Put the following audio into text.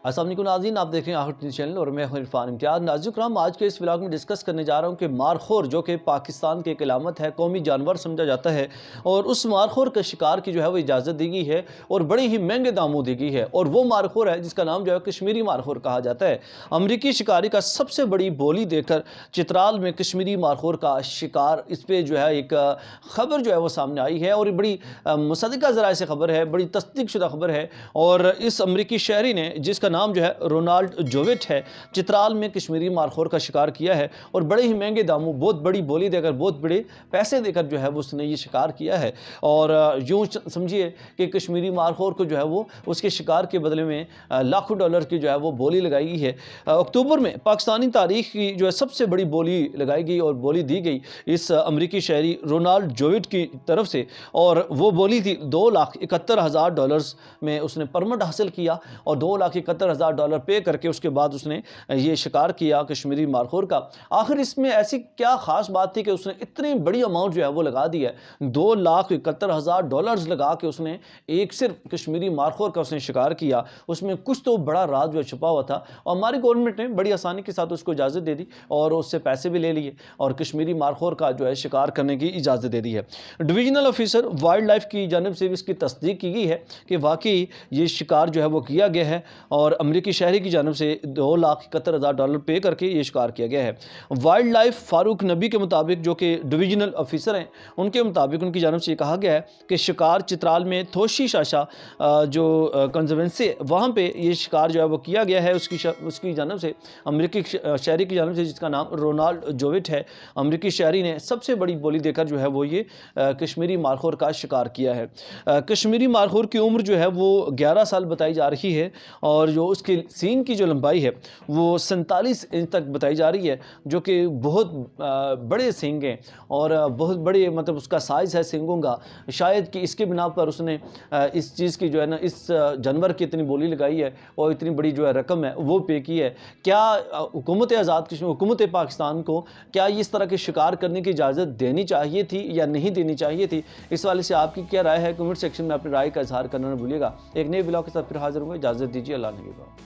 السلام علیکم ناظرین، آپ دیکھ رہے ہیں آہٹ نیوز چینل اور میں ہوں عرفان امتیاز۔ ناظرین کرام، آج کے اس ولاگ میں ڈسکس کرنے جا رہا ہوں کہ مارخور جو کہ پاکستان کی ایک علامت ہے، قومی جانور سمجھا جاتا ہے، اور اس مارخور کا شکار کی جو ہے وہ اجازت دی گئی ہے اور بڑے ہی مہنگے داموں دی گئی ہے، اور وہ مارخور ہے جس کا نام جو ہے کشمیری مارخور کہا جاتا ہے۔ امریکی شکاری کا سب سے بڑی بولی دے کر چترال میں کشمیری مارخور کا شکار، اس پہ جو ہے ایک خبر جو ہے وہ سامنے آئی ہے، اور یہ بڑی مصدقہ ذرائع سے خبر ہے، بڑی تصدیق شدہ خبر ہے، اور اس امریکی شہری نے جس کا نام جو ہے رونالڈ جووٹ ہے، چترال میں کشمیری مارخور کا شکار کیا ہے، اور بڑے ہی مہنگے داموں، بہت بڑی بولی دے کر، بہت بڑے پیسے دے کر جو ہے وہ اس نے یہ شکار کیا ہے۔ اور یوں سمجھیے کہ کشمیری مارخور کو جو ہے وہ اس کے شکار کے بدلے میں لاکھوں ڈالر کی جو ہے وہ بولی لگائی گئی ہے۔ اکتوبر میں پاکستانی تاریخ کی جو ہے سب سے بڑی بولی لگائی گئی اور بولی دی گئی اس امریکی شہری رونالڈ جووٹ کی طرف سے، اور وہ بولی تھی $2,71,000 میں اس نے پرمٹ حاصل کیا، اور $2,71,000 پے کر کے اس کے بعد اس نے یہ شکار کیا کشمیری مارخور کا۔ آخر اس میں ایسی کیا خاص بات تھی کہ اس نے اتنی بڑی اماؤنٹ جو ہے وہ لگا دی ہے؟ $2,71,000 لگا کے اس نے ایک صرف کشمیری مارخور کا اس نے شکار کیا۔ اس میں کچھ تو بڑا راز جو ہے چھپا ہوا تھا، اور ہماری گورنمنٹ نے بڑی آسانی کے ساتھ اس کو اجازت دے دی اور اس سے پیسے بھی لے لیے اور کشمیری مارخور کا جو ہے شکار کرنے کی اجازت دے دی ہے۔ ڈویژنل آفیسر وائلڈ لائف کی جانب سے بھی اس کی تصدیق کی گئی ہے کہ واقعی یہ شکار جو ہے وہ کیا گیا ہے، اور امریکی شہری کی جانب سے $2,71,000 پے کر کے یہ شکار کیا گیا ہے۔ وائلڈ لائف فاروق نبی کے مطابق، جو کہ ڈویژنل آفیسر ہیں، ان کے مطابق ان کی جانب سے یہ کہا گیا ہے کہ شکار چترال میں تھوشی شاشا جو کنزروینسی ہے، وہاں پہ یہ شکار جو ہے وہ کیا گیا ہے اس کی جانب سے، امریکی شہری کی جانب سے، جس کا نام رونالڈ جووٹ ہے۔ امریکی شہری نے سب سے بڑی بولی دے کر جو ہے وہ یہ کشمیری مارخور کا شکار کیا ہے۔ کشمیری مارخور کی عمر جو ہے وہ 11 سال بتائی جا رہی ہے، اور جو اس کی سینگ کی جو لمبائی ہے وہ 47 انچ تک بتائی جا رہی ہے، جو کہ بہت بڑے سینگ ہیں، اور بہت بڑے مطلب اس کا سائز ہے سینگوں کا۔ شاید کہ اس کے بنا پر اس نے اس چیز کی جو ہے نا، اس جانور کی اتنی بولی لگائی ہے اور اتنی بڑی جو ہے رقم ہے وہ پے کی ہے۔ کیا حکومت آزاد کشمیر، حکومت پاکستان کو کیا اس طرح کے شکار کرنے کی اجازت دینی چاہیے تھی یا نہیں دینی چاہیے تھی؟ اس والے سے آپ کی کیا رائے ہے؟ کمنٹ سیکشن میں اپنی رائے کا اظہار کرنا نہ بھولیے گا۔ ایک نئے ولاگ کے ساتھ پھر حاضر ہوں گے، اجازت دیجیے، اللہ نگہبان۔